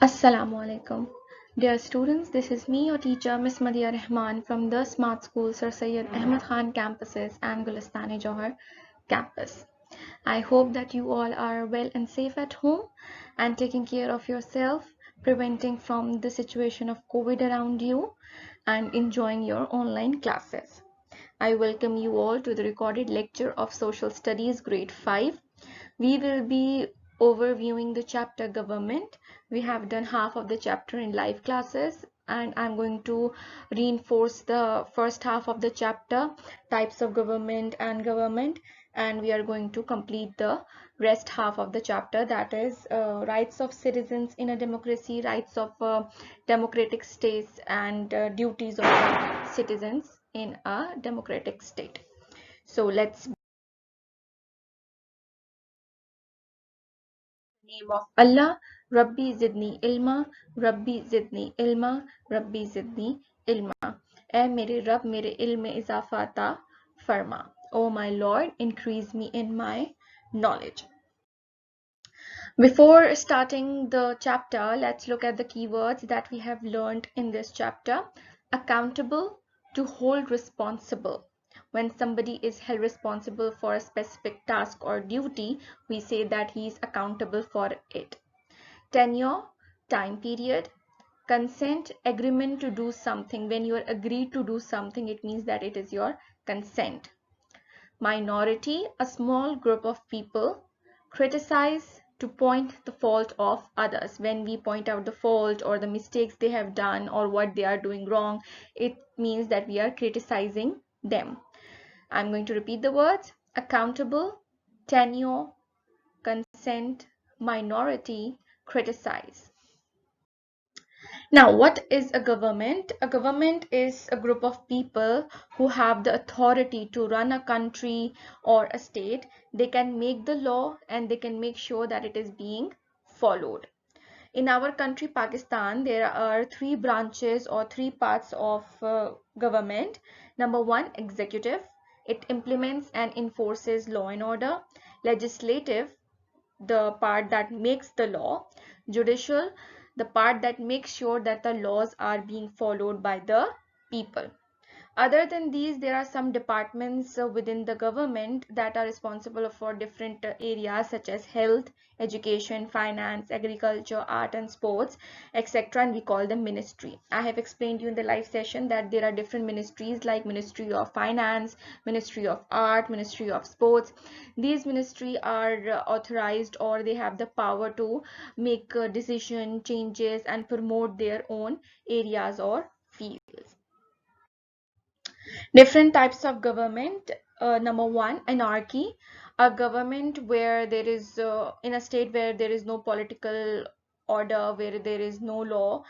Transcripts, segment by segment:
Assalamu alaikum. Dear students, this is me, your teacher, Miss Madia Rahman from the Smart School Sir Syed Ahmed Khan campuses and Gulistani Johar campus. I hope that you all are well and safe at home and taking care of yourself, preventing from the situation of COVID around you and enjoying your online classes. I welcome you all to the recorded lecture of Social Studies Grade 5. We will be overviewing the chapter Government. We have done half of the chapter in live classes and I'm going to reinforce the first half of the chapter, types of government, and we are going to complete the rest half of the chapter, that is rights of citizens in a democracy, rights of democratic states, and duties of citizens in a democratic state. So let's name of Allah. Rabbi zidni ilma, Rabbi zidni ilma, Rabbi zidni ilma. ए मेरे रब मेरे इल्म में इजाफा अता फरमा. Oh my Lord, increase me in my knowledge. Before starting the chapter, let's look at the keywords that we have learned in this chapter. Accountable, to hold responsible. When somebody is held responsible for a specific task or duty, we say that he is accountable for it. Tenure, time period. Consent, agreement to do something. When you are agreed to do something, it means that it is your consent. Minority, a small group of people. Criticize, to point the fault of others. When we point out the fault or the mistakes they have done or what they are doing wrong, it means that we are criticizing them. I'm going to repeat the words: accountable, tenure, consent, minority, criticize. Now, what is a government? A government is a group of people who have the authority to run a country or a state. They can make the law and they can make sure that it is being followed. In our country, Pakistan, there are three branches or three parts of government. Number one, executive. It implements and enforces law and order. Legislative, the part that makes the law. Judicial, the part that makes sure that the laws are being followed by the people. Other than these, there are some departments within the government that are responsible for different areas such as health, education, finance, agriculture, art and sports, etc. And we call them ministry. I have explained you in the live session that there are different ministries like Ministry of Finance, Ministry of Art, Ministry of Sports. These ministries are authorized, or they have the power to make decision changes and promote their own areas or fields. Different types of government. Number one, anarchy. A government where there is in a state where there is no political order, where there is no law,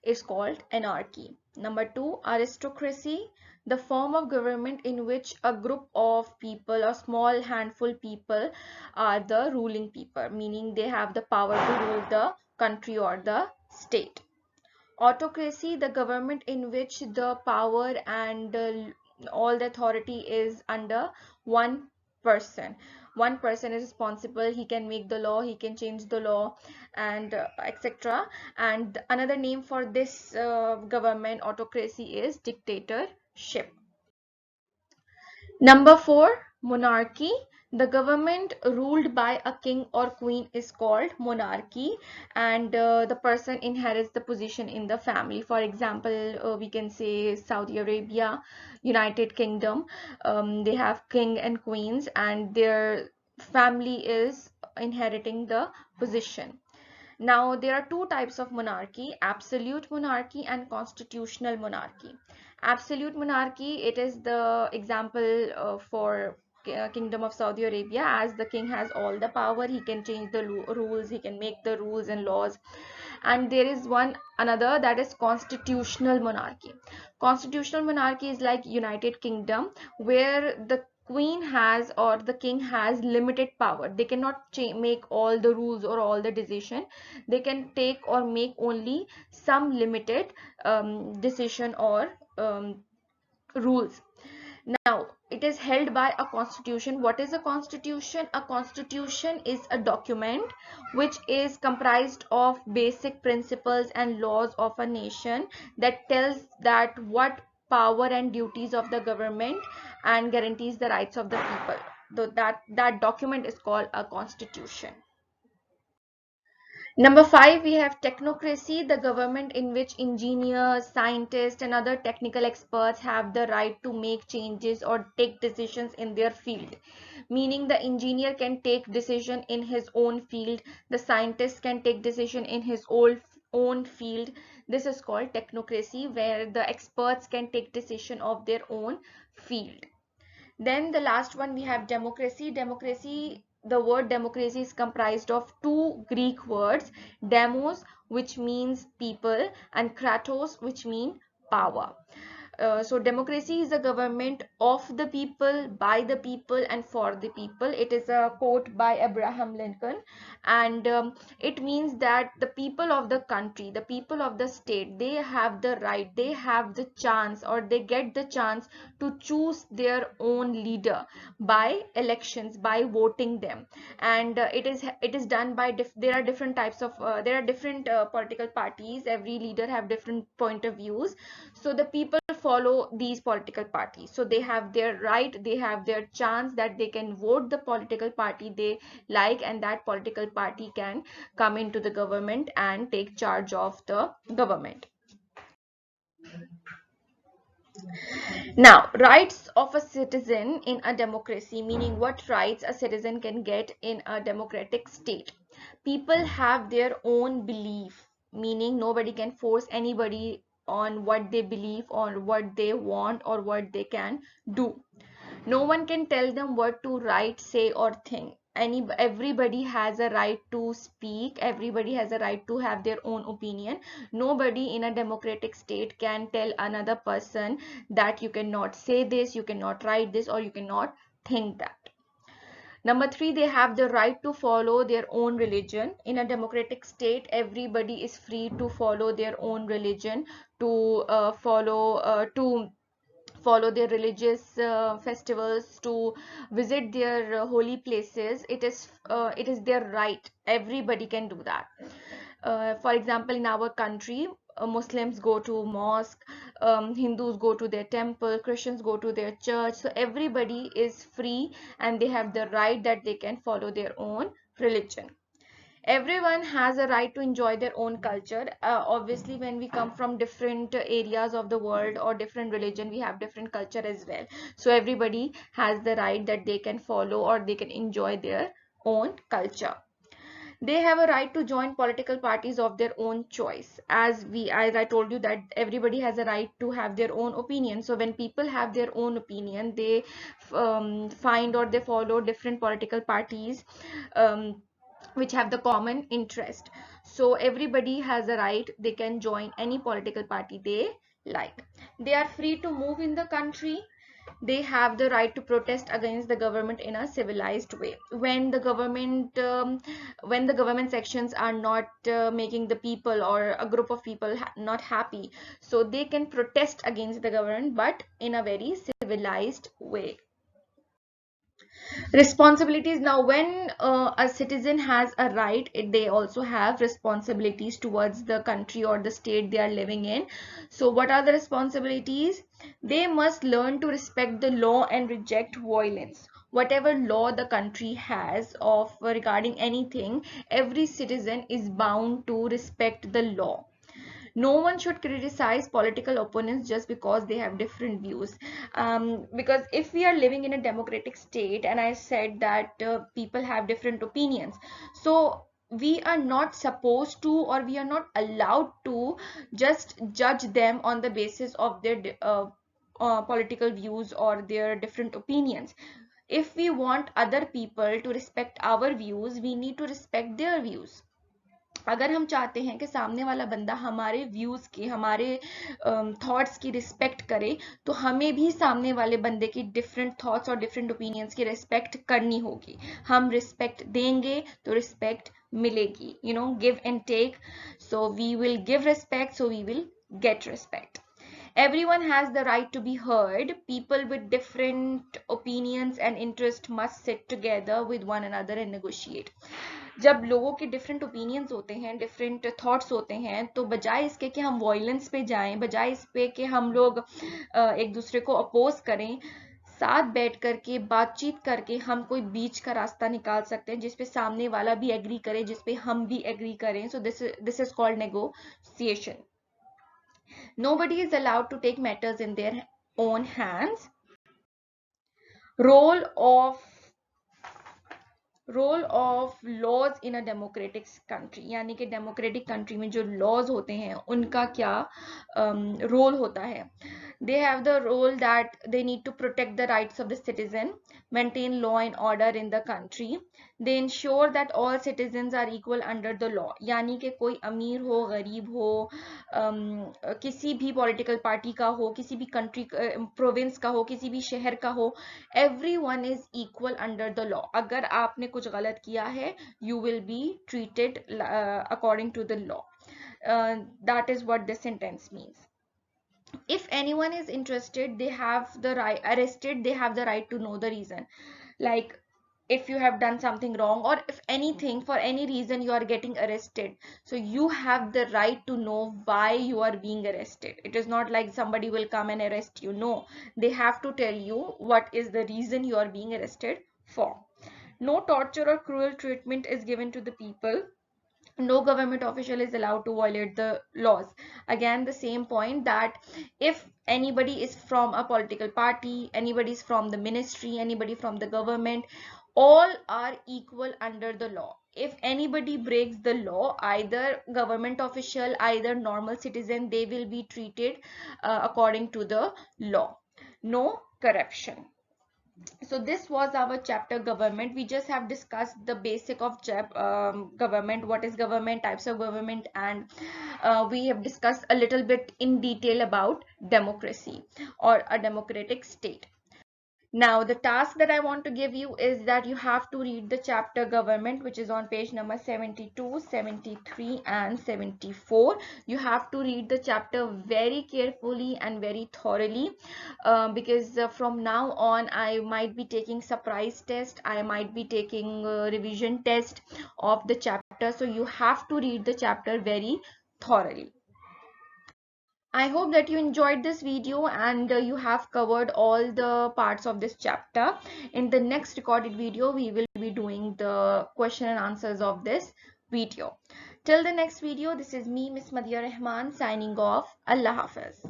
is called anarchy. Number two, aristocracy. The form of government in which a group of people, a small handful people, are the ruling people, meaning they have the power to rule the country or the state. Autocracy, the government in which the power and all the authority is under one person. One person is responsible. He can make the law, he can change the law, and etc. And another name for this government autocracy is dictatorship. Number four, monarchy. The government ruled by a king or queen is called monarchy, and the person inherits the position in the family. For example, we can say Saudi Arabia, United Kingdom. They have king and queens, and their family is inheriting the position. Now, there are two types of monarchy: absolute monarchy and constitutional monarchy. Absolute monarchy, it is the example for Kingdom of Saudi Arabia, as the king has all the power. He can change the rules, he can make the rules and laws. And there is one another, that is constitutional monarchy. Constitutional monarchy is like United Kingdom, where the queen has or the king has limited power. They cannot make all the rules or all the decision. They can take or make only some limited decision or rules. Now, it is held by a constitution. What is a constitution? A constitution is a document which is comprised of basic principles and laws of a nation that tells that what power and duties of the government and guarantees the rights of the people. So that document is called a constitution. Number 5, we have technocracy, the government in which engineers, scientists, and other technical experts have the right to make changes or take decisions in their field. Meaning the engineer can take decision in his own field, the scientist can take decision in his own field. This is called technocracy, where the experts can take decision of their own field. Then the last one we have democracy. Democracy, the word democracy is comprised of two Greek words, demos, which means people, and kratos, which mean power. So democracy is a government of the people, by the people, and for the people. It is a quote by Abraham Lincoln, and it means that the people of the country, the people of the state, they have the right, they have the chance, or they get the chance to choose their own leader by elections, by voting them. And it is done by there are different types of there are different political parties. Every leader have different point of views, so the people follow these political parties. So they have their right, they have their chance that they can vote the political party they like, and that political party can come into the government and take charge of the government. Now, rights of a citizen in a democracy, meaning what rights a citizen can get in a democratic state. People have their own belief, meaning nobody can force anybody on what they believe or what they want or what they can do. No one can tell them what to write, say, or think. Everybody has a right to speak. Everybody has a right to have their own opinion. Nobody in a democratic state can tell another person that you cannot say this, you cannot write this, or you cannot think that. Number 3, they have the right to follow their own religion. In a democratic state, everybody is free to follow their own religion, to follow their religious festivals, to visit their holy places. It is their right. Everybody can do that. For example, in our country, Muslims go to mosque, Hindus go to their temple, Christians go to their church. So everybody is free and they have the right that they can follow their own religion. Everyone has a right to enjoy their own culture. Obviously, when we come from different areas of the world or different religion, we have different culture as well. So everybody has the right that they can follow or they can enjoy their own culture. They have a right to join political parties of their own choice. As I told you that everybody has a right to have their own opinion. So when people have their own opinion, they find or they follow different political parties which have the common interest. So everybody has a right, they can join any political party they like. They are free to move in the country. They have the right to protest against the government in a civilized way. When the government sections are not making the people or a group of people not happy, so they can protest against the government, but in a very civilized way. Responsibilities. Now, when a citizen has a right, they also have responsibilities towards the country or the state they are living in. So what are the responsibilities? They must learn to respect the law and reject violence. Whatever law the country has of regarding anything, every citizen is bound to respect the law. No one should criticize political opponents just because they have different views, because if we are living in a democratic state, and I said that people have different opinions, so we are not supposed to, or we are not allowed to just judge them on the basis of their political views or their different opinions. If we want other people to respect our views, we need to respect their views. अगर हम चाहते हैं कि सामने वाला बंदा हमारे views की, हमारे थॉट्स की रिस्पेक्ट करे, तो हमें भी सामने वाले बंदे की डिफरेंट थॉट्स और डिफरेंट ओपिनियंस की रिस्पेक्ट करनी होगी. हम रिस्पेक्ट देंगे तो रिस्पेक्ट मिलेगी. Give and take. So we will give respect, so we will get respect. Everyone has the right to be heard. People with different opinions and interests must sit together with one another and negotiate. जब लोगों के different opinions होते हैं, different thoughts होते हैं, तो बजाय इसके कि हम वॉयलेंस पे जाएं, बजाय इस पे कि हम लोग एक दूसरे को अपोज करें, साथ बैठ करके बातचीत करके हम कोई बीच का रास्ता निकाल सकते हैं जिसपे सामने वाला भी एग्री करे, जिसपे हम भी एग्री करें. So this is called negotiation. Nobody is allowed to take matters in their own hands. Role of laws in a democratic country, यानी कि डेमोक्रेटिक कंट्री में जो लॉज होते हैं उनका क्या रोल होता है. they have the role that they need to protect the rights of the citizen, maintain law and order in the country. they ensure that all citizens are equal under the law, यानी कि कोई अमीर हो, गरीब हो, किसी भी political party का हो, किसी भी कंट्री प्रोविंस का हो, किसी भी शहर का हो, everyone is equal under the law. अगर आपने कुछ गलत किया है, you will be treated according to the law. That is what this sentence means. If anyone is interested, they have the right, arrested, they have the right to know the reason. Like if you have done something wrong, or if anything, for any reason you are getting arrested, so you have the right to know why you are being arrested. It is not like somebody will come and arrest you. No, they have to tell you what is the reason you are being arrested for. No torture or cruel treatment is given to the people. No government official is allowed to violate the laws. Again, the same point, that if anybody is from a political party, anybody is from the ministry, anybody from the government, all are equal under the law. If anybody breaks the law, either government official, either normal citizen, they will be treated according to the law. No corruption. So this was our chapter government. We just have discussed the basic of government, what is government, types of government, and we have discussed a little bit in detail about democracy or a democratic state. Now, the task that I want to give you is that you have to read the chapter government, which is on page number 72, 73 and 74. You have to read the chapter very carefully and very thoroughly because from now on I might be taking surprise test, I might be taking revision test of the chapter. So you have to read the chapter very thoroughly. I hope that you enjoyed this video and you have covered all the parts of this chapter. In the next recorded video, we will be doing the question and answers of this video. Till the next video, this is me, Miss Madhya Rahman, signing off. Allah Hafiz.